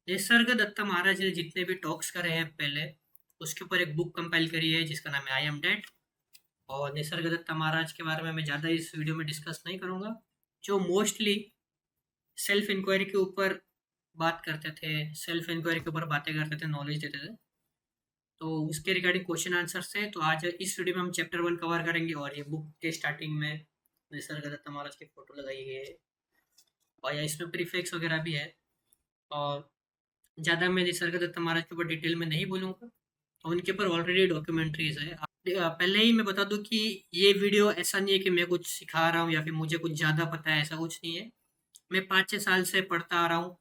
निसर्ग दत्ता महाराज ने जितने भी टॉक्स करे हैं पहले, उसके ऊपर एक बुक कंपाइल करी है जिसका नाम है आई एम डेड। और निसर्ग दत्ता महाराज के बारे में मैं ज़्यादा इस वीडियो में डिस्कस नहीं करूँगा। जो मोस्टली सेल्फ इंक्वायरी के ऊपर बात करते थे, सेल्फ इंक्वायरी के ऊपर बातें करते थे, नॉलेज देते थे, तो उसके रिगार्डिंग क्वेश्चन आंसर से तो आज इस वीडियो में हम चैप्टर 1 कवर करेंगे। और ये बुक के स्टार्टिंग में निसर्ग दत्ता महाराज की फोटो लगाई गई है और या इसमें प्रीफिक्स वगैरह भी है। और ज़्यादा मैं निसर्ग दत्ता महाराज के ऊपर डिटेल में नहीं बोलूँगा, उनके ऊपर ऑलरेडी डॉक्यूमेंट्रीज है। पहले ही मैं बता दूं कि ये वीडियो ऐसा नहीं है कि मैं कुछ सिखा रहा हूँ या फिर मुझे कुछ ज़्यादा पता है, ऐसा कुछ नहीं है। मैं 5-6 साल से पढ़ता आ रहा हूँ।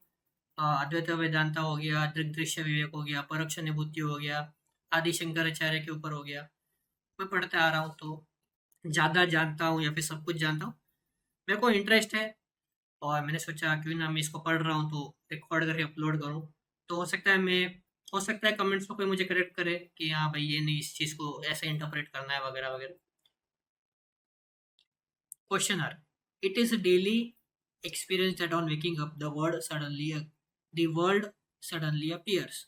अद्वैत वेदांता हो गया, दृग्दृश्य विवेक हो गया, परोक्ष अनुभूति हो गया, आदि शंकराचार्य के ऊपर हो गया, मैं पढ़ते आ रहा हूँ तो ज़्यादा जानता हूँ या फिर सब कुछ जानता हूँ। मेरे को इंटरेस्ट है और मैंने सोचा क्यों ना मैं इसको पढ़ रहा हूँ तो रिकॉर्ड करके अपलोड करूँ। तो हो सकता है कमेंट्स में कोई मुझे करेक्ट करे कि हाँ भाई ये नहीं, इस चीज़ को ऐसे इंटरप्रेट करना है वगैरह वगैरह। Questioner. It is a daily experience that on waking up the world suddenly appears.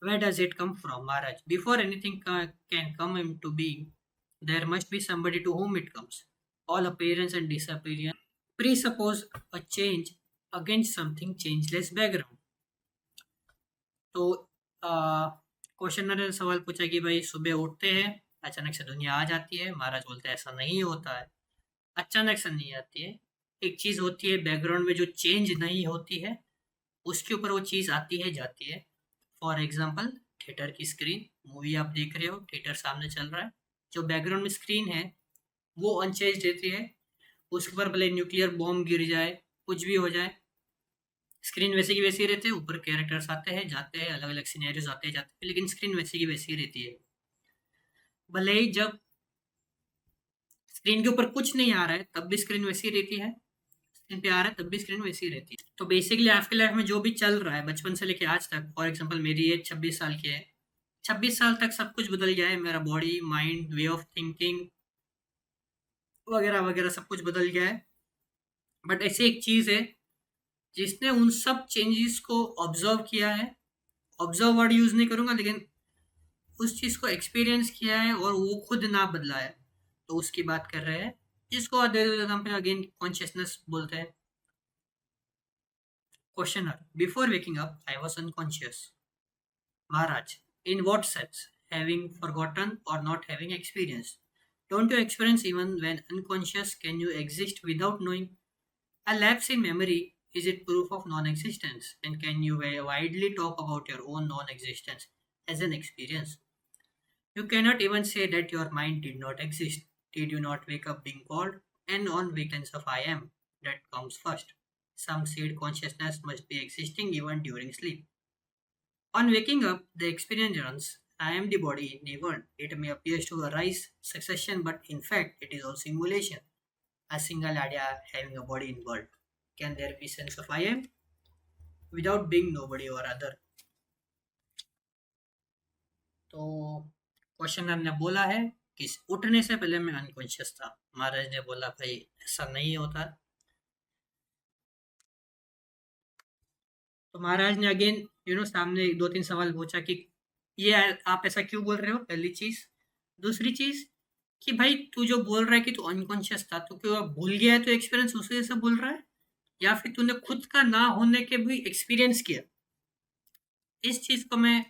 Where does it come from, Maharaj? Before anything can come into being, there must be somebody to whom it comes. All appearance and disappearance presuppose a change against something changeless background. तो questionnaire ने सवाल पूछा कि भाई सुबह उठते हैं, अचानक से दुनिया आ जाती है। महाराज बोलते हैं ऐसा नहीं होता है, अचानक से नहीं आती है। एक चीज़ होती है बैकग्राउंड में जो चेंज नहीं होती है, उसके ऊपर वो चीज़ आती है जाती है। फॉर एग्जांपल थिएटर की स्क्रीन, मूवी आप देख रहे हो, थिएटर सामने चल रहा है, जो बैकग्राउंड में स्क्रीन है वो अनचेंज रहती है। उसके ऊपर भले न्यूक्लियर बॉम्ब गिर जाए, कुछ भी हो जाए, स्क्रीन वैसे की वैसी रहती है। ऊपर कैरेक्टर्स आते हैं जाते हैं, अलग अलग सिनेरियोज आते हैं जाते हैं, लेकिन स्क्रीन वैसे की वैसी रहती है। भले ही जब स्क्रीन के ऊपर कुछ नहीं आ रहा है तब भी स्क्रीन वैसी रहती है, स्क्रीन पे आ रहा है तब भी स्क्रीन वैसी रहती है। तो बेसिकली आपके लाइफ में जो भी चल रहा है बचपन से लेके आज तक, फॉर एग्जांपल मेरी एज 26 साल की है, 26 साल तक सब कुछ बदल गया है। मेरा body, mind, way of thinking वगैरह वगैरह सब कुछ बदल गया है। बट ऐसी एक चीज़ है जिसने उन सब चेंजेस को ऑब्जर्व किया है। ऑब्जर्व वर्ड यूज़ नहीं करूँगा, लेकिन उस चीज़ को एक्सपीरियंस किया है और वो खुद ना बदला है, तो उसकी बात कर रहे हैं, जिसको अगेन कॉन्शियसनेस बोलते हैं। Questionnaire. Before waking up, I was unconscious. Maharaj. In what sense? Having forgotten or not having experienced? Don't you experience even when unconscious? Can you exist without knowing? A lapse in memory, is it proof of non-existence? And can you widely talk about your own non-existence as an experience? You cannot even say that your mind did not exist. Did you not wake up being called? And on weekends of I am, that comes first. Some said consciousness must be existing even during sleep. On waking up, the experience runs. I am the body in the world. It may appear to arise succession, but in fact, it is all simulation. A single idea having a body in world. Can there be sense of I am without being nobody or other? तो questionnaire ने बोला है कि उठने से पहले मैं unconscious था। महाराज ने बोला भाई ऐसा नहीं होता। तो महाराज ने अगेन सामने 2-3 सवाल पूछा कि ये आप ऐसा क्यों बोल रहे हो, पहली चीज। दूसरी चीज कि भाई तू जो बोल रहा है कि तू अनकॉन्शियस था, तो क्यों भूल गया है, तो एक्सपीरियंस उसी जैसे बोल रहा है, या फिर तूने खुद का ना होने के भी एक्सपीरियंस किया। इस चीज को मैं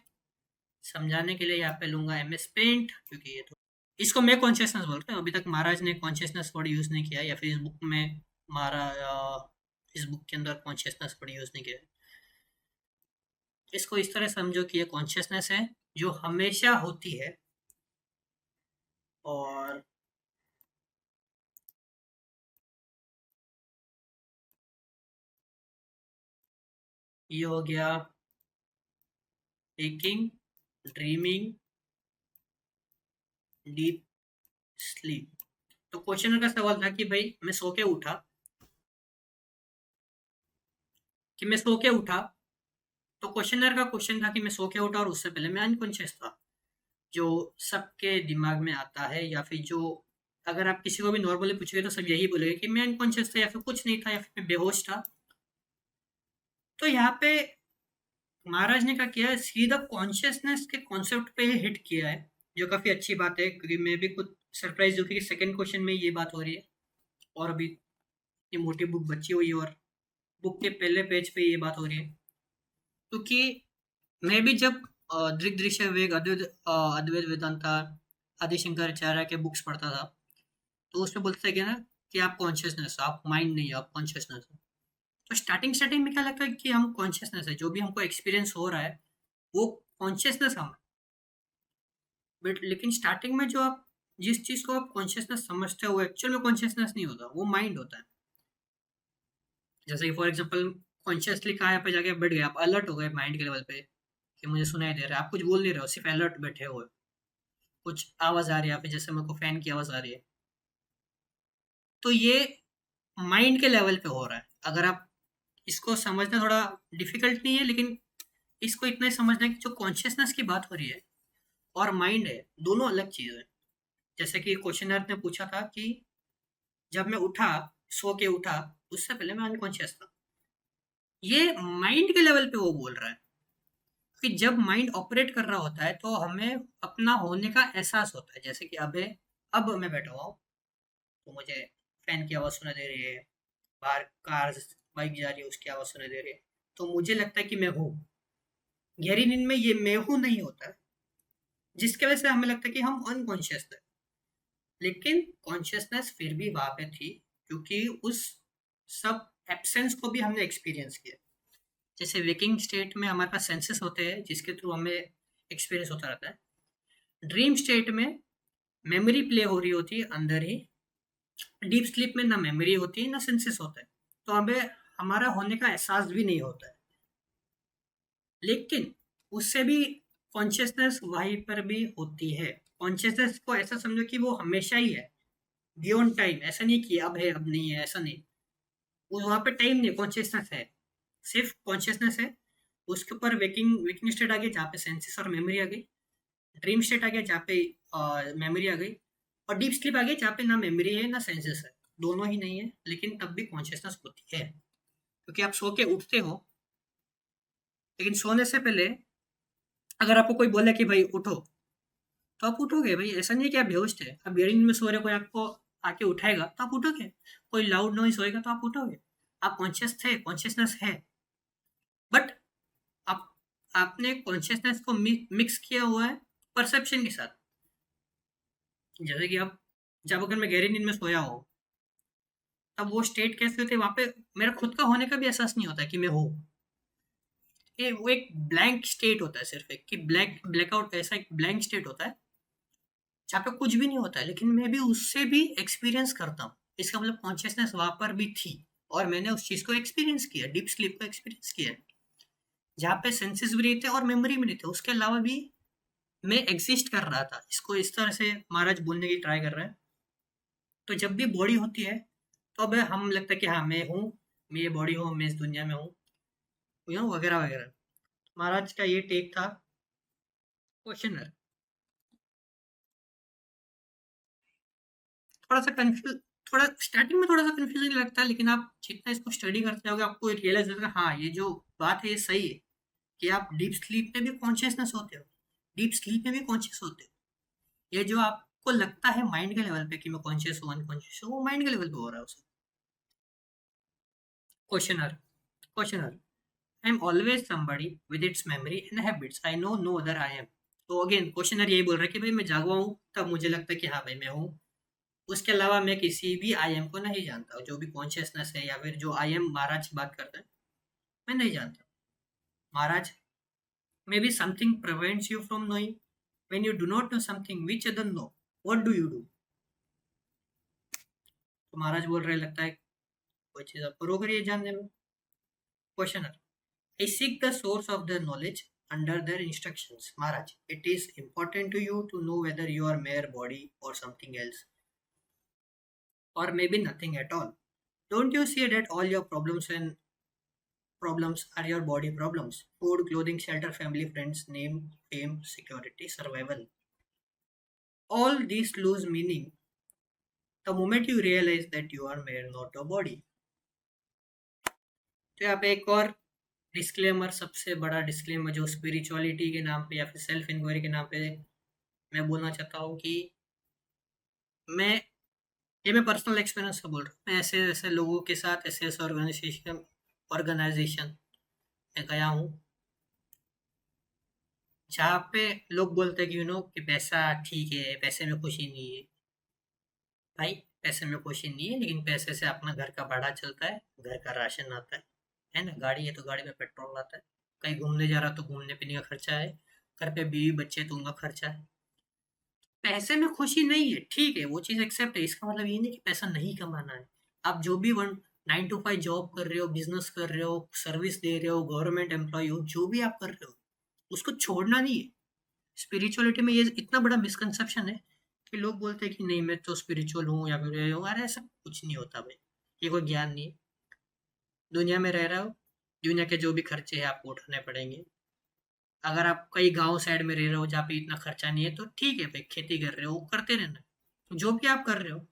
समझाने के लिए यहाँ पे लूंगा MS पेंट, क्योंकि ये तो इसको मैं कॉन्शियसनेस बोलते हैं। अभी तक महाराज ने कॉन्शियसनेस वर्ड यूज नहीं किया, या फिर इस बुक में इस बुक के अंदर कॉन्शियसनेस वर्ड यूज नहीं किया। इसको इस तरह समझो कि ये कॉन्शियसनेस है जो हमेशा होती है। और ये हो गया waking, ड्रीमिंग, डीप स्लीप। तो क्वेश्चन का सवाल था कि भाई मैं सो के उठा। तो क्वेश्चनर का क्वेश्चन था कि मैं सो के उठा और उससे पहले मैं अनकॉन्शियस था, जो सबके दिमाग में आता है। या फिर जो अगर आप किसी को भी नॉर्मली पूछोगे तो सब यही बोलेंगे कि मैं अनकॉन्शियस था, या फिर कुछ नहीं था, या फिर मैं बेहोश था। तो यहाँ पे महाराज ने क्या किया है, सीधा कॉन्शियसनेस के कॉन्सेप्ट पे ही हिट किया है, जो काफी अच्छी बात है, क्योंकि मैं भी खुद सरप्राइज हूँ कि सेकंड क्वेश्चन में ये बात हो रही है और अभी ये मोटी बुक बची हुई है और बुक के पहले पेज पे ये बात हो रही है। क्योंकि मैं भी जब दृग्दृश्य विवेक, अद्वैत वेदांता, आदि शंकराचार्य के बुक्स पढ़ता था, तो उसमें बोलते थे कि ना कि आप कॉन्शियसनेस, आप माइंड नहीं हो, आप कॉन्शियसनेस हो। तो स्टार्टिंग स्टार्टिंग में क्या लगता है कि हम कॉन्शियसनेस है, जो भी हमको एक्सपीरियंस हो रहा है वो कॉन्शियसनेस हम, बट लेकिन स्टार्टिंग में जो आप जिस चीज को आप कॉन्शियसनेस समझते हो वो एक्चुअल में कॉन्शियसनेस नहीं होता, वो माइंड होता है। जैसे कि फॉर एग्जांपल कॉन्शियसली कहाँ पे जाके बैठ गए, आप अलर्ट हो गए माइंड के लेवल पे कि मुझे सुनाई दे रहा है, आप कुछ बोल नहीं रहे हो, सिर्फ अलर्ट बैठे हुए, कुछ आवाज आ रही है, आप जैसे मेरे को फैन की आवाज आ रही है, तो ये माइंड के लेवल पे हो रहा है। अगर आप इसको समझना थोड़ा डिफिकल्ट नहीं है, लेकिन इसको इतना ही समझना है कि जो कॉन्शियसनेस की बात हो रही है और माइंड है, दोनों अलग चीज है। जैसे कि क्वेश्चनर ने पूछा था कि जब मैं उठा, सो के उठा, उससे पहले मैं अनकॉन्शियस था, ये माइंड के लेवल पे वो बोल रहा है कि जब माइंड ऑपरेट कर रहा होता है तो हमें अपना होने का एहसास होता है। जैसे कि अब मैं बैठा हुआ हूँ, तो मुझे फैन की आवाज़ सुनाई दे रही है, बाहर कार बाइक जा रही है उसकी आवाज़ सुनाई दे रही है, तो मुझे लगता है कि मैं हूँ। गहरी नींद में ये मैं हूँ नहीं होता है, जिसकी वजह से हमें लगता है कि हम अनकॉन्शियस थे, लेकिन कॉन्शियसनेस फिर भी वहां पे थी, क्योंकि उस सब एब्सेंस को भी हमने एक्सपीरियंस किया। जैसे वेकिंग स्टेट में हमारे पास सेंसेस होते हैं जिसके थ्रू हमें एक्सपीरियंस होता रहता है। ड्रीम स्टेट में मेमोरी प्ले हो रही होती है अंदर ही। डीप स्लीप में ना मेमोरी होती है ना सेंसेस होता है, तो हमें हमारा होने का एहसास भी नहीं होता है। लेकिन उससे भी कॉन्शियसनेस वहीं पर भी होती है। कॉन्शियसनेस को ऐसा समझो कि वो हमेशा ही है, बियॉन्ड टाइम। ऐसा नहीं कि अब है अब नहीं है, ऐसा नहीं। वो वहाँ पे टाइम नहीं, कॉन्शियसनेस है, सिर्फ कॉन्शियसनेस है। उसके ऊपर वेकिंग वेकिंग स्टेट आ गई जहाँ पे सेंसेस और मेमोरी आ गई। ड्रीम स्टेट आ गया जहाँ पे मेमोरी आ गई। और डीप स्लीप आ गई जहाँ पे ना मेमोरी है ना सेंसेस है, दोनों ही नहीं है, लेकिन तब भी कॉन्शियसनेस होती है। क्योंकि आप सो के उठते हो, लेकिन सोने से पहले अगर आपको कोई बोले कि भाई उठो, तो आप उठोगे भाई। ऐसा नहीं है कि आप बेहोश थे, आप गहरी नींद में सो रहे हो, कोई आपको आके उठाएगा तो आप उठोगे। कोई लाउड नॉइज होएगा तो आप उठोगे। आप कॉन्शियस थे, कॉन्शियसनेस है, बट आप आपने कॉन्शियसनेस को मिक्स किया हुआ है परसेप्शन के साथ। जैसे कि आप जब अगर मैं गहरी नींद में सोया हो, तब वो स्टेट कैसे होते, वहां पे मेरा खुद का होने का भी एहसास नहीं होता कि मैं हूँ। ये वो एक ब्लैंक स्टेट होता है, सिर्फ एक कि ब्लैकआउट, ऐसा एक ब्लैंक स्टेट होता है जहाँ पे कुछ भी नहीं होता है, लेकिन मैं भी उससे भी एक्सपीरियंस करता हूँ। इसका मतलब कॉन्शियसनेस वहां पर भी थी और मैंने उस चीज को एक्सपीरियंस किया, डीप स्लीप को एक्सपीरियंस किया, जहाँ पे सेंसेस भी नहीं थे और मेमोरी भी नहीं थे। उसके अलावा भी मैं एग्जिस्ट कर रहा था। इसको इस तरह से महाराज बोलने की ट्राई कर रहे हैं। तो जब भी बॉडी होती है, तो अब हम लगता है कि हाँ मैं हूँ, मैं ये बॉडी हूँ, मैं इस दुनिया में हूँ, वगैरह वगैरह। महाराज का ये टेक था क्वेश्चनर। थोड़ा सा कंफ्यूज, थोड़ा स्टार्टिंग में थोड़ा सा कंफ्यूजिंग लगता है, लेकिन आप जितना इसको स्टडी करते होगे आपको रियलाइज होगा हाँ ये जो बात है ये सही है, कि आप डीप स्लीप में भी कॉन्शियसनेस होते हो, डीप स्लीप में भी कॉन्शियस होते हो। ये जो आपको लगता है माइंड के लेवल पे कि मैं कॉन्शियस हूँ अनकॉन्शियस हूँ, वो माइंड के लेवल पे हो रहा है उसे। Questioner questioner I am always somebody with its memory and habits, I know no other I am. तो अगेन क्वेश्चनर यही बोल रहा है कि भाई मैं जागवा हूँ तब मुझे लगता है कि हाँ भाई मैं हूँ, उसके अलावा मैं किसी भी आई एम को नहीं जानता। जो भी कॉन्शियसनेस है या फिर जो आई एम महाराज की बात करते हैं, मैं नहीं जानता। महाराज, may be something prevents you from knowing. When you do not know something which other know, what do you do? तो महाराज बोल रहे लगता है कोई चीज़ आप रोक रही है जानने में। Questioner I seek the source of the knowledge under their instructions. Maharaj, it is important to you to know whether you are mere body or something else, or maybe nothing at all. Don't you see that all your problems are your body problems? Food, clothing, shelter, family, friends, name, fame, security, survival. All these lose meaning the moment you realize that you are mere not a body. तो यहाँ पे एक और disclaimer, सबसे बड़ा disclaimer जो spirituality के नाम पे या फिर सेल्फ इंक्वायरी के नाम पे मैं बोलना चाहता हूँ कि मैं मैं पर्सनल एक्सपीरियंस से बोल रहा हूँ। मैं ऐसे ऐसे लोगों के साथ ऐसे ऐसे ऑर्गेनाइजेशन में गया हूँ जहाँ पे लोग बोलते हैं कि कि पैसा ठीक है, पैसे में खुशी नहीं है। भाई, पैसे में खुशी नहीं है, लेकिन पैसे से अपना घर का भाड़ा चलता है, घर का राशन आता है ना? गाड़ी है तो गाड़ी में पेट्रोल आता है, कहीं घूमने जा रहा तो घूमने पीने का खर्चा है, घर पे बीवी बच्चे हैं तो उनका खर्चा है। पैसे में खुशी नहीं है, ठीक है, वो चीज़ एक्सेप्ट है। इसका मतलब ये नहीं कि पैसा नहीं कमाना है। आप जो भी वन 9 टू 5 जॉब कर रहे हो, बिजनेस कर रहे हो, सर्विस दे रहे हो, गवर्नमेंट एम्प्लॉय हो, जो भी आप कर रहे हो, उसको छोड़ना नहीं है। स्पिरिचुअलिटी में ये इतना बड़ा मिसकंसेप्शन है कि लोग बोलते हैं कि नहीं मैं तो स्पिरिचुअल हूँ या फिर ये हूँ। अरे ऐसा कुछ नहीं होता भाई, ये कोई ज्ञान नहीं है। दुनिया में रह रहे हो, दुनिया के जो भी खर्चे हैं आपको उठाने पड़ेंगे। अगर आप कई गांव साइड में रह रहे हो जहाँ पे इतना खर्चा नहीं है तो ठीक है भाई, खेती कर रहे हो, करते रहना। जो भी आप कर रहे हो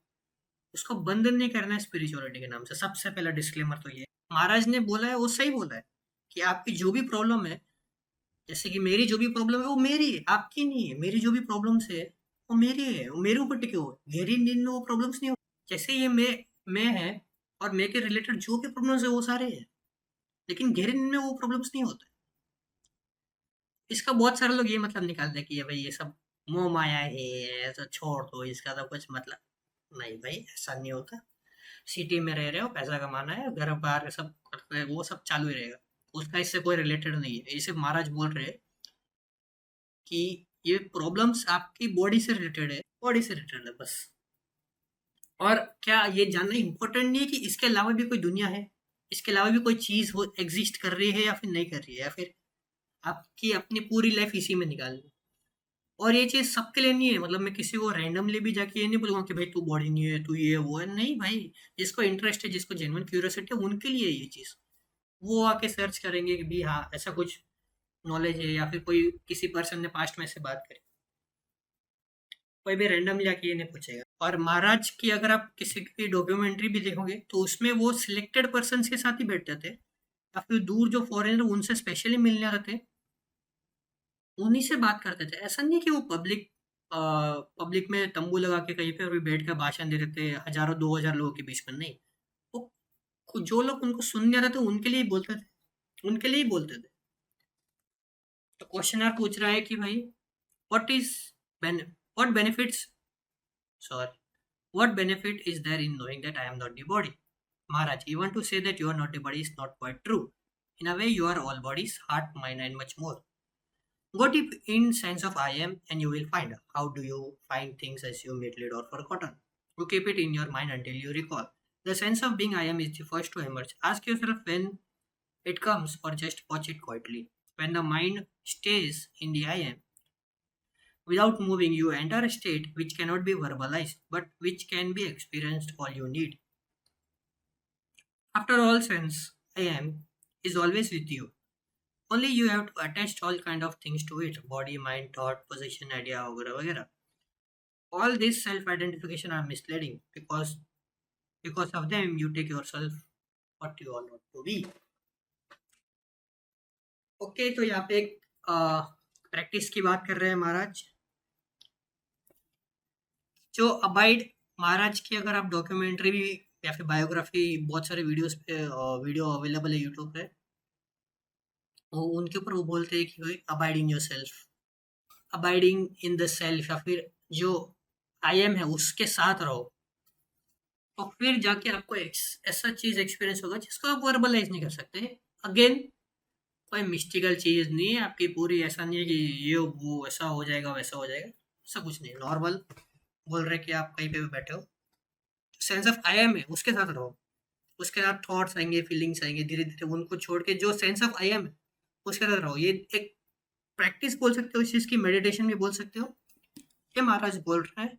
उसको बंद नहीं करना है स्पिरिचुअलिटी के नाम से। सबसे पहला डिस्क्लेमर तो ये है। महाराज ने बोला है वो सही बोला है कि आपकी जो भी प्रॉब्लम है, जैसे कि मेरी जो भी प्रॉब्लम है वो मेरी है, आपकी नहीं है। मेरी जो भी प्रॉब्लम्स है वो मेरी है, वो मेरे ऊपर टिके हुए। गहरी नींद में वो प्रॉब्लम्स नहीं हो। जैसे ये मैं है और मैं के रिलेटेड जो भी प्रॉब्लम्स है वो सारे हैं, लेकिन गहरी नींद में वो प्रॉब्लम्स नहीं होते। इसका बहुत सारे लोग ये मतलब निकालते हैं कि ये भाई ये सब मोह माया है, तो छोड़ दो, इसका तो कुछ मतलब नहीं। भाई ऐसा नहीं होता। सिटी में रह रहे हो, पैसा कमाना है, घर बार सब करते हैं, वो सब चालू ही रहेगा। उसका इससे कोई रिलेटेड नहीं है। इसे महाराज बोल रहे हैं कि ये प्रॉब्लम्स आपकी बॉडी से रिलेटेड है, बॉडी से रिलेटेड है बस। और क्या ये जानना इम्पोर्टेंट नहीं है कि इसके अलावा भी कोई दुनिया है, इसके अलावा भी कोई चीज हो एग्जिस्ट कर रही है या फिर नहीं कर रही है, या फिर आपकी अपनी पूरी लाइफ इसी में निकालनी। और ये चीज सबके लिए नहीं है। मतलब मैं किसी को रैंडमली भी जाके ये नहीं बोलूंगा कि भाई तू बॉडी नहीं है, तू ये वो है, नहीं भाई। जिसको इंटरेस्ट है, जिसको जेन्युइन क्यूरियोसिटी है, उनके लिए है ये चीज। वो आके सर्च करेंगे कि भी हाँ ऐसा कुछ नॉलेज है, या फिर कोई किसी पर्सन ने पास्ट में से बात करी। कोई भी रैंडमली आके ये नहीं पूछेगा। और महाराज की अगर आप किसी की डॉक्यूमेंट्री भी देखोगे तो उसमें वो सिलेक्टेड पर्सन के साथ ही बैठ जाते हैं, या फिर दूर जो फॉरेनर उनसे स्पेशली मिलने आते थे, उन्हीं से बात करते थे। ऐसा नहीं कि वो पब्लिक में तंबू लगा के कहीं पे भी बैठ कर भाषण दे रहे थे हजारों 2000 लोगों के बीच में, नहीं। वो जो लोग उनको सुनने आ रहे थे उनके लिए ही बोलते थे, उनके लिए ही बोलते थे। तो क्वेश्चनर पूछ रहा है कि भाई what is what benefits, sorry, what benefit is there in knowing that I am not the body? Maharaj, even to say that you are not the body is not quite true. In a way, you are all bodies, heart, mind, and much more. Go deep in sense of I am, and you will find how do you find things as you misled or forgotten. You keep it in your mind until you recall. The sense of being I am is the first to emerge. Ask yourself when it comes, or just watch it quietly. When the mind stays in the I am, without moving, you enter a state which cannot be verbalized, but which can be experienced. All you need. After all, sense I am is always with you. Only you have to attach all kind of things to it: body, mind, thought, position, idea, वगैरह वगैरह. All these self-identification are misleading because of them you take yourself what you all want to be. Okay, तो यहाँ पे एक practice की बात कर रहे हैं महाराज। जो अबाइड महाराज की अगर आप डॉक्यूमेंट्री भी या फिर बायोग्राफी, बहुत सारे वीडियोस पे वीडियो अवेलेबल है यूट्यूब पे, वो उनके ऊपर वो बोलते हैं कि भाई abiding your self, abiding in the self, या फिर जो आई एम है उसके साथ रहो। तो फिर जाके आपको ऐसा चीज एक्सपीरियंस होगा जिसको आप वर्बलाइज नहीं कर सकते। अगेन, कोई मिस्टिकल चीज नहीं है आपकी पूरी। ऐसा नहीं है कि ये वो ऐसा हो जाएगा वैसा हो जाएगा, ऐसा कुछ नहीं। नॉर्मल बोल रहे कि आप कहीं पे भी बैठे हो, सेंस ऑफ आई एम है उसके साथ रहो। उसके साथ थॉट्स आएंगे, फीलिंग्स आएंगे, धीरे धीरे उनको छोड़ के जो सेंस ऑफ आई एम है उसके साथ रहो। ये एक प्रैक्टिस बोल सकते हो, इस चीज़ की मेडिटेशन भी बोल सकते हो। ये महाराज बोल रहे हैं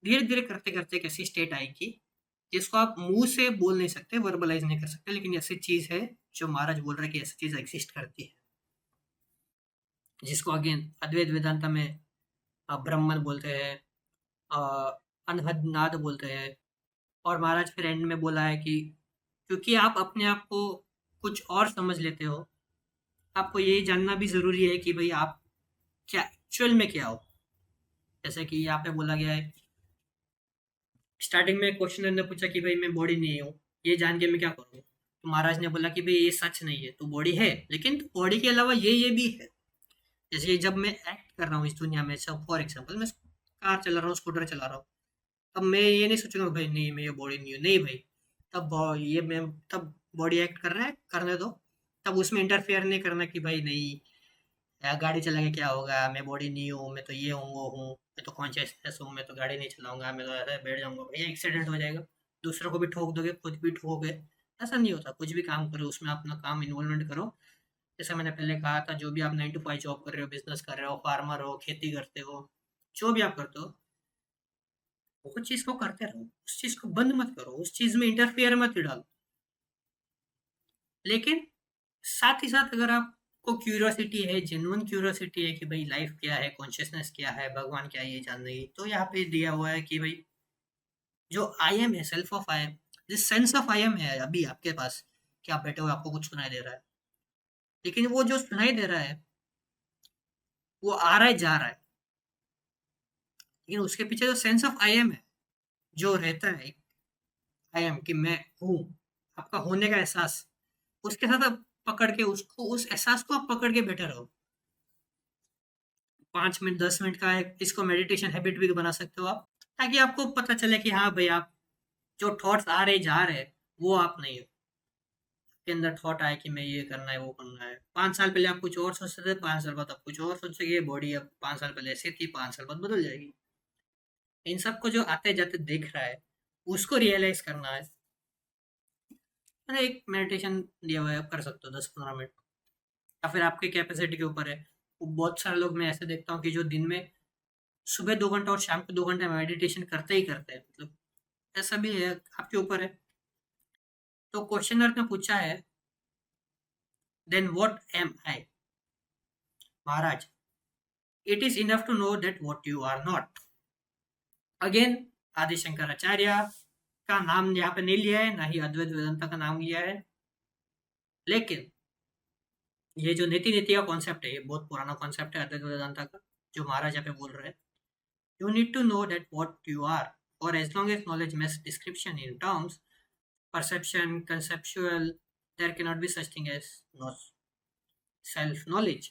धीरे धीरे करते करते एक ऐसी स्टेट आएगी जिसको आप मुंह से बोल नहीं सकते, वर्बलाइज नहीं कर सकते, लेकिन ऐसी चीज़ है जो महाराज बोल रहे हैं कि ऐसी चीज़ एग्जिस्ट करती है, जिसको अगेन अद्वैत वेदांता में ब्रह्मन बोलते हैं, अनहद नाद बोलते हैं। और महाराज फिर एंड में बोला है कि क्योंकि आप अपने आप को कुछ और समझ लेते हो, आपको ये जानना भी ज़रूरी है कि भाई आप क्या एक्चुअल में क्या हो। जैसे कि यहाँ पे बोला गया है, स्टार्टिंग में क्वेश्चनर ने पूछा कि भाई मैं बॉडी नहीं हूँ, ये जान के मैं क्या करूँ? तो महाराज ने बोला कि भाई ये सच नहीं है, तू बॉडी है, लेकिन बॉडी के अलावा ये भी है। जैसे कि जब मैं एक्ट कर रहा हूँ इस दुनिया में, सब फॉर एग्जाम्पल मैं कार चला रहा हूँ, स्कूटर चला रहा हूँ, तब मैं ये नहीं सोचूंगा भाई नहीं मैं ये बॉडी नहीं हूँ, नहीं भाई। ये मैं तब बॉडी एक्ट कर रहा है, करने दो। तब उसमें इंटरफेयर नहीं करना कि भाई नहीं, यार गाड़ी चला के क्या होगा, मैं बॉडी नहीं हूँ, मैं तो ये हूँ वो हूँ, मैं तो कॉन्शियसनेस हूँ, मैं तो गाड़ी नहीं चलाऊंगा, मैं तो ऐसे बैठ जाऊंगा, भैया एक्सीडेंट हो जाएगा, दूसरों को भी ठोक दोगे, खुद भी ठोकोगे। ऐसा नहीं होता, कुछ भी काम करो उसमें अपना काम इन्वॉल्वमेंट करो। जैसे मैंने पहले कहा था, जो भी आप 9 to 5 जॉब कर रहे हो, बिजनेस कर रहे हो, फार्मर हो, खेती करते हो, जो भी आप करते हो, वो चीज़ को करते रहो, उस चीज़ को बंद मत करो, उस चीज़ में इंटरफेयर मत डालो। लेकिन साथ ही साथ अगर आपको क्यूरियोसिटी है, जेन्युइन क्यूरियोसिटी है कि भाई लाइफ क्या है, कॉन्शियसनेस क्या है, भगवान क्या है, ये जानने की, तो यहाँ पे दिया हुआ है कि भाई जो आई एम है, सेल्फ ऑफ आई एम, जिस सेंस ऑफ आई एम है अभी आपके पास, कि आप बैठे हो आपको कुछ सुनाई दे रहा है, लेकिन वो जो सुनाई दे रहा है वो आ रहा है जा रहा है, लेकिन उसके पीछे जो सेंस ऑफ आई एम है, जो रहता है, आई एम कि मैं हूँ, आपका होने का एहसास, उसके साथ आप पकड़ के उसको, उस एहसास को आप पकड़ के बैठे रहो। 5 मिनट 10 मिनट का है, इसको मेडिटेशन हैबिट भी बना सकते हो आप, ताकि आपको पता चले कि हाँ भाई, आप जो थॉट्स आ रहे जा रहे वो आप नहीं हो। के अंदर थॉट आए कि मैं ये करना है वो करना है, 5 साल पहले आप कुछ और सोचते थे, 5 साल बाद आप कुछ और सोचोगे, बॉडी अब 5 साल पहले ऐसी थी, 5 साल बाद बदल जाएगी। इन सबको जो आते जाते देख रहा है, उसको रियलाइज करना है। मैंने एक मेडिटेशन दिया हुआ है, आप कर सकते हो 10-15 मिनट, या फिर आपकी कैपेसिटी के ऊपर है। वो बहुत सारे लोग मैं ऐसे देखता हूँ कि जो दिन में सुबह 2 घंटा और शाम को 2 घंटा मेडिटेशन करते ही करते हैं, मतलब ऐसा भी है, आपके ऊपर है। तो क्वेश्चनर ने पूछा है, देन व्हाट एम आई? महाराज, it is enough to know that what you are not. Again, Adi Shankaracharya का नाम यहाँ पे नहीं लिया है, ना ही अद्वैत वेदांता का नाम लिया है, लेकिन ये जो नीति नीति का कॉन्सेप्ट है, ये बहुत पुराना कॉन्सेप्ट है अद्वैत वेदांता का, जो महाराज यहाँ पे बोल रहे हैं। You need to know that what you are, और as long as knowledge makes description in terms, perception, conceptual, there cannot be such thing as no self knowledge।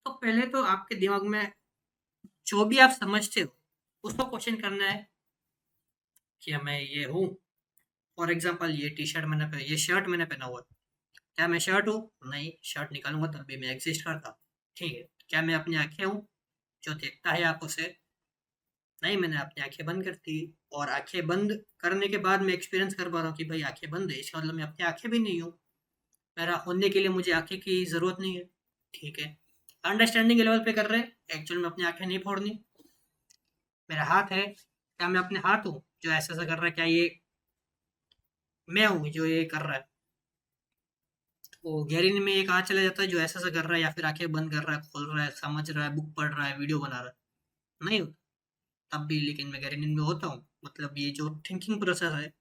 तो पहले तो आपके दिमाग में जो भी आप समझते हो, उसको क्वेश्चन करना है कि मैं ये हूँ। फॉर एग्जाम्पल, ये टी शर्ट मैंने ये शर्ट मैंने पहना हुआ है, क्या मैं शर्ट हूँ? नहीं, शर्ट निकालूंगा तब भी मैं एग्जिस्ट करता। ठीक है, क्या मैं अपनी आंखें हूँ जो देखता है आंखों से? नहीं, मैंने अपनी आंखें बंद कर दी, और आंखें बंद करने के बाद मैं एक्सपीरियंस कर पा रहा हूँ कि भाई आंखें बंद है, इसका मतलब मैं अपनी आंखें भी नहीं हूँ, मेरा होने के लिए मुझे आंखें की ज़रूरत नहीं है। ठीक है, अंडरस्टैंडिंग के लेवल पे कर रहे हैं, एक्चुअल में अपनी आंखें नहीं फोड़नी। मेरा हाथ है, क्या मैं अपने हाथ हूँ जो ऐसा ऐसा कर रहा है? क्या ये मैं हूँ जो ये कर रहा है? तो गहरी में एक हाथ चला जाता है जो ऐसा ऐसा कर रहा है, या फिर आंखें बंद कर रहा है, खोल रहा है, समझ रहा है, बुक पढ़ रहा है, वीडियो बना रहा है? नहीं होता तब भी, लेकिन मैं गहरी नींद में होता हूँ, मतलब ये जो थिंकिंग प्रोसेस है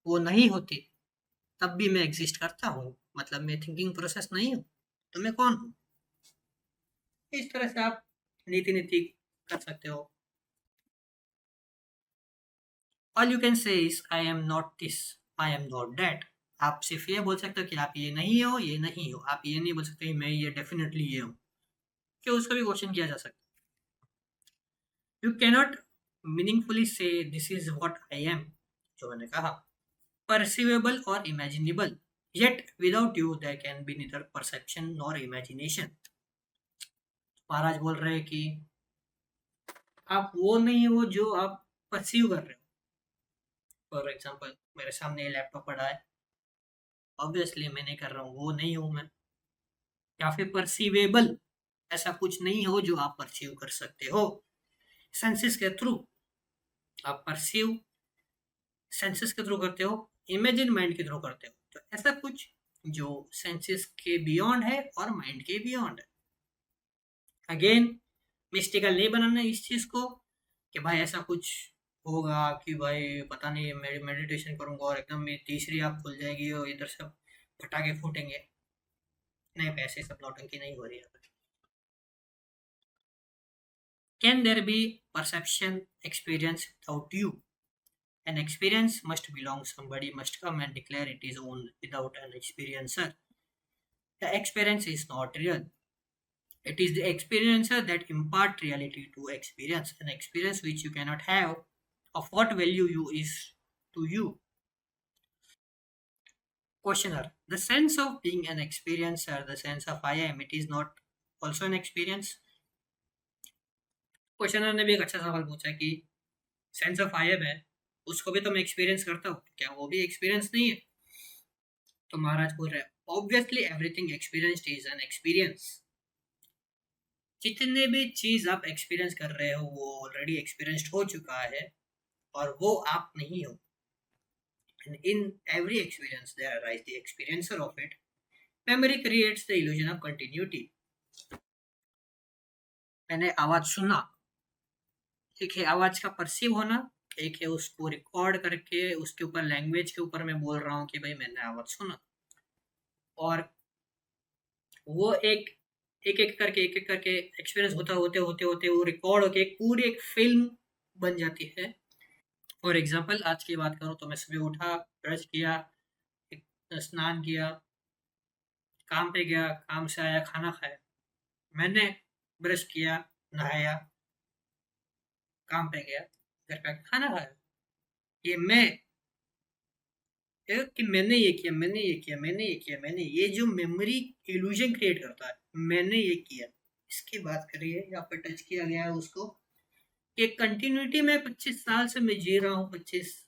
वो नहीं होती, तब भी मैं एग्जिस्ट करता हूँ, मतलब मैं थिंकिंग प्रोसेस नहीं हूँ, तो मैं कौन हूँ? इस तरह से आप नीति नीति कर सकते हो। All you can say is I am not this, I am not that. आप सिर्फ ये बोल सकते हो कि आप ये नहीं हो, ये नहीं हो। आप ये नहीं बोल सकते कि मैं ये डेफिनेटली ये हूँ, क्यों? उसका भी क्वेश्चन किया जा सकता है। You cannot meaningfully say this is what I am, जो मैंने कहा, परसीवेबल और imaginable, yet without you there can be neither perception nor imagination. महाराज बोल रहे हैं कि आप वो नहीं हो जो आप परसीव कर रहे हो। फॉर एग्जाम्पल, मेरे सामने ये लैपटॉप पड़ा है, ऑब्वियसली मैं नहीं कर रहा हूँ, वो नहीं हूँ मैं। या फिर परसीवेबल, ऐसा कुछ नहीं हो जो आप परसीव कर सकते हो सेंसेस के थ्रू। आप परसीव सेंसेस के थ्रू करते हो, इमेजिन माइंड के थ्रू करते हो, तो ऐसा कुछ जो सेंसेस के बियॉन्ड है और माइंड के बियॉन्ड है। अगेन, मिस्टिकल नहीं बनाना इस चीज को कि भाई ऐसा कुछ होगा कि भाई पता नहीं, मैं मेडिटेशन करूंगा और एकदम मेरी तीसरी आँख खुल जाएगी और इधर से पटाखे फूटेंगे। नहीं, पैसे सब नौटंकी नहीं हो रही है। Can there be perception experience without you? An experience must belong. Somebody must come and declare it is own without an experiencer. The experience is not real. It is the experiencer that impart reality to experience. An experience which you cannot have, of what value you is to you. Questioner. The sense of being an experiencer, the sense of I am, it is not also an experience. Questioner ने भी एक अच्छा सवाल पूछा कि sense of I am है, उसको भी तो मैं एक्सपीरियंस करता हूँ, क्या वो भी एक्सपीरियंस नहीं है? तो महाराज बोल रहे हैं obviously everything experienced is an experience. जितने भी चीज आप एक्सपीरियंस कर रहे हो वो ऑलरेडी एक्सपीरियंस्ड हो चुका है और वो आप नहीं हो। And in every experience there arises the experiencer of it. Memory creates the illusion of continuity. मैंने आवाज सुना, एक है आवाज का परसीव होना, एक है उसको रिकॉर्ड करके उसके ऊपर लैंग्वेज के ऊपर मैं बोल रहा हूँ कि भाई मैंने आवाज सुना, और वो एक एक करके एक्सपीरियंस होते वो रिकॉर्ड होके एक पूरी एक फिल्म बन जाती है। फॉर एग्जाम्पल आज की बात करूँ तो मैं सुबह उठा, ब्रश किया, स्नान किया, काम पे गया, काम से आया, खाना खाया, मैंने ब्रश किया, नहाया, काम पे गया, घर पे खाना खाया, ये मैं कि मैंने ये किया, मैंने ये जो मेमोरी इल्यूजन क्रिएट करता है, मैंने ये किया, इसकी बात करिए या फिर टच किया गया है उसको कि कंटिन्यूटी में 25 साल से मैं जी रहा हूँ, 25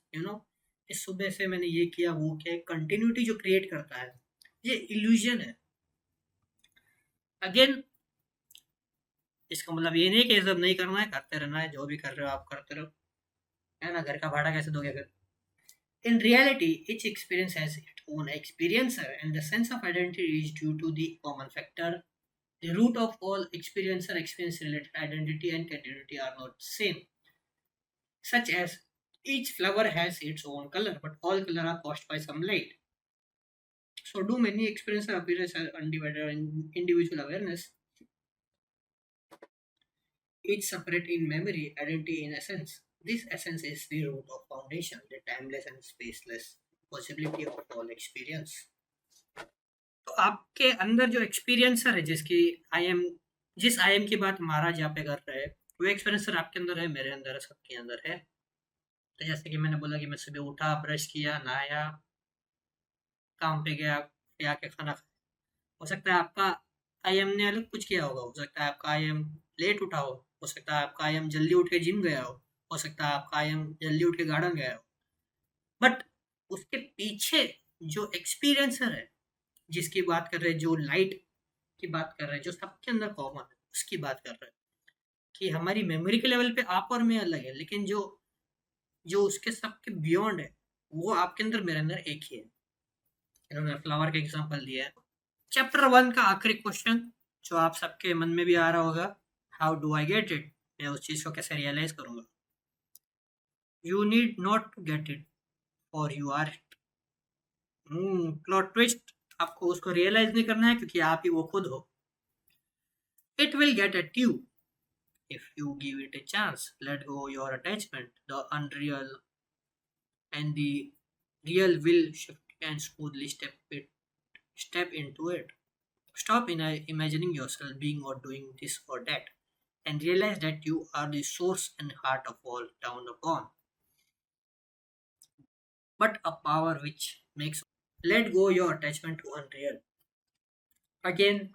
इस सुबह से मैंने ये किया वो किया, कंटिन्यूटी जो क्रिएट करता है ये इल्यूजन है। अगेन इसका मतलब ये नहीं कि सब नहीं करना है, करते रहना है, जो भी कर रहे हो आप करते रहो, है ना, घर का भाड़ा कैसे दोगे फिर। In reality, each experience has its own experiencer, and the sense of identity is due to the common factor. The root of all experiencer experience-related identity and continuity are not same, such as each flower has its own color, but all color are caused by some light. So, do many experiencer appearance as undivided individual awareness, each separate in memory, identity in essence. This essence is the root of foundation, the timeless and spaceless possibility of all experience. तो आपके अंदर जो experiencer है जिस I am की बात महाराज यहाँ पे कर रहे हैं, वो एक्सपीरियंसर आपके अंदर है, मेरे अंदर है, सबके अंदर है। तो जैसे कि मैंने बोला कि मैं सुबह उठा, ब्रश किया, नहाया, काम पे गया, फिर आके खाना खाया। हो सकता है आपका आई एम ने अलग कुछ किया होगा, हो सकता है आपका आई एम लेट उठा हो सकता है आपका आई एम जल्दी उठ के जिम गया हो सकता है आपका आई एम जल्दी उठ के गार्डन गया हो, बट उसके पीछे जो एक्सपीरियंसर है जिसकी बात कर रहे हैं, जो लाइट की बात कर रहे हैं, जो सबके अंदर कॉमन है उसकी बात कर रहे हैं कि हमारी मेमोरी के लेवल पे आप और मैं अलग है, लेकिन जो जो उसके सबके बियॉन्ड है वो आपके अंदर मेरे अंदर एक ही है। इन्होंने फ्लावर का एग्जांपल दिया है। चैप्टर 1 का आखिरी क्वेश्चन जो आप सबके मन में भी आ रहा होगा, how do I get it, मैं उस चीज को कैसे रियलाइज करूंगा। You need not to get it और you are it. Plot twist, आपको उसको रियलाइज नहीं करना है क्योंकि आप ही वो खुद हो। It will get at you if you give it a chance. Let go your attachment. The unreal and the real will shift and smoothly step into it. Stop imagining yourself being or doing this or that, and realize that you are the source and heart of all down upon. But a power which makes let go your attachment to unreal. Again,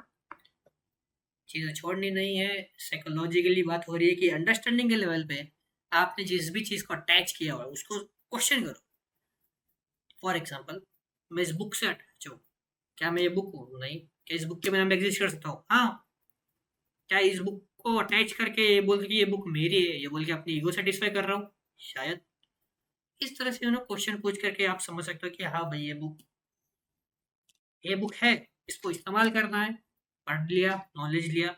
चीज़ें छोड़नी नहीं है, psychologically बात हो रही है कि understanding के लेवल पे आपने जिस भी चीज़ को अटैच किया हुआ है उसको क्वेश्चन करो। फॉर एग्जांपल, मैं इस बुक से अटैच हूँ, क्या मैं ये बुक हूँ? नहीं। क्या इस बुक के बिना मैं एग्जिस्ट कर सकता हूँ? हाँ। क्या इस बुक को अटैच करके ये बोल के ये बुक मेरी है, ये बोल के अपनी ईगो सेटिस्फाई कर रहा हूँ? शायद। इस तरह से क्वेश्चन पूछ करके आप समझ सकते हो कि हाँ भाई ये बुक है, इसको इस्तेमाल करना है, पढ़ लिया, नॉलेज लिया,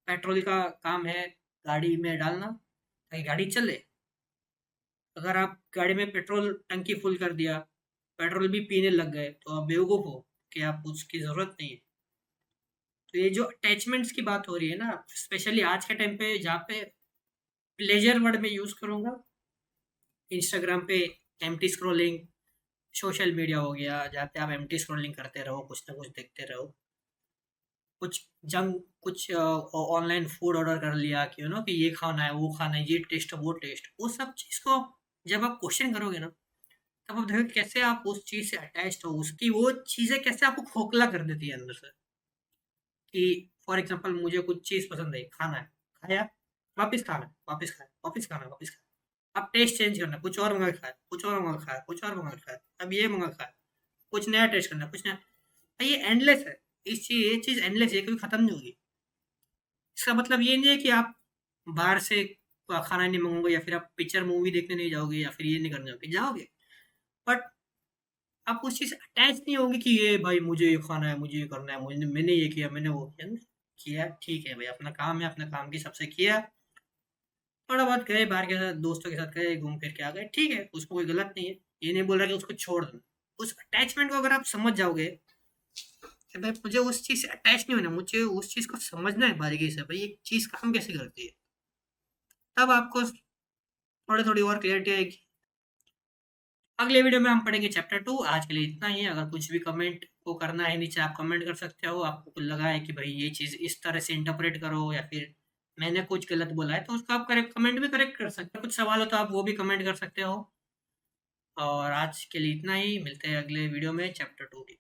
पेट्रोल का काम है गाड़ी में डालना ताकि गाड़ी चले। अगर आप गाड़ी में पेट्रोल टंकी फुल कर दिया, पेट्रोल भी पीने लग गए तो आप बेवकूफ़ हो, कि आप उसकी ज़रूरत नहीं है। तो ये जो अटैचमेंट्स की बात हो रही है ना, स्पेशली आज के टाइम पे जहाँ पे प्लेज़र वर्ड में यूज़ करूँगा, इंस्टाग्राम पे एम्प्टी स्क्रॉलिंग, सोशल मीडिया हो गया, जहाँ पे आप एम्प्टी स्क्रॉलिंग करते रहो, कुछ ना कुछ देखते रहो। कुछ कुछ ऑनलाइन फूड ऑर्डर कर लिया कि कि ये खाना है, वो खाना है, ये टेस्ट है, वो टेस्ट, वो सब चीज़ को जब आप क्वेश्चन करोगे ना, तब आप देखोगे कैसे आप उस चीज़ से अटैच्ड हो, उसकी वो चीज़ें कैसे आपको खोखला कर देती है अंदर से। कि फॉर एग्ज़ाम्पल मुझे कुछ चीज़ पसंद है, खाना है, खाया, वापस खाना है, वापस खाया, वापस खाना है, वापस खाया। अब टेस्ट चेंज करना है, कुछ और मँगा के खाया, कुछ और मँगा के खाया, कुछ और मँगा के खाया, अब ये मँगा के खाया, कुछ नया टेस्ट करना है, कुछ नया। भाई ये एंडलेस है। ये चीज़ एंडलेस है, ये कभी खत्म नहीं होगी। इसका मतलब ये नहीं है कि आप बाहर से खाना नहीं मंगाओगे या फिर आप पिक्चर मूवी देखने नहीं जाओगे या फिर ये नहीं करने जाओगे, जाओगे। बट आप उस चीज़ से अटैच नहीं होंगे कि ये भाई मुझे ये खाना है, मुझे ये करना है, मुझे मैंने ये किया, मैंने वो किया। नहीं, किया ठीक है भाई, अपना काम है, अपना काम की सबसे किया। थोड़ा बहुत गए बाहर के साथ, दोस्तों के साथ गए, घूम फिर के आ गए, ठीक है, उसमें कोई गलत नहीं है। ये नहीं बोल रहा कि उसको छोड़ दो। उस अटैचमेंट को अगर आप समझ जाओगे कि भाई मुझे उस चीज़ से अटैच नहीं होना, मुझे उस चीज़ को समझना है बारीकी से, भाई ये चीज़ काम कैसे करती है, तब आपको थोड़ी-थोड़ी और क्लैरिटी आएगी। अगले वीडियो में हम पढ़ेंगे चैप्टर 2। आज के लिए इतना ही है। अगर कुछ भी कमेंट को करना है नीचे आप कमेंट कर सकते हो। आपको कुछ लगा है कि भाई ये चीज़ इस तरह से इंटरप्रेट करो या फिर मैंने कुछ गलत बोला है तो उसको आप करेक्ट कमेंट भी करेक्ट कर सकते हो। कुछ सवाल हो तो आप वो भी कमेंट कर सकते हो। और आज के लिए इतना ही। मिलते हैं अगले वीडियो में चैप्टर 2 की।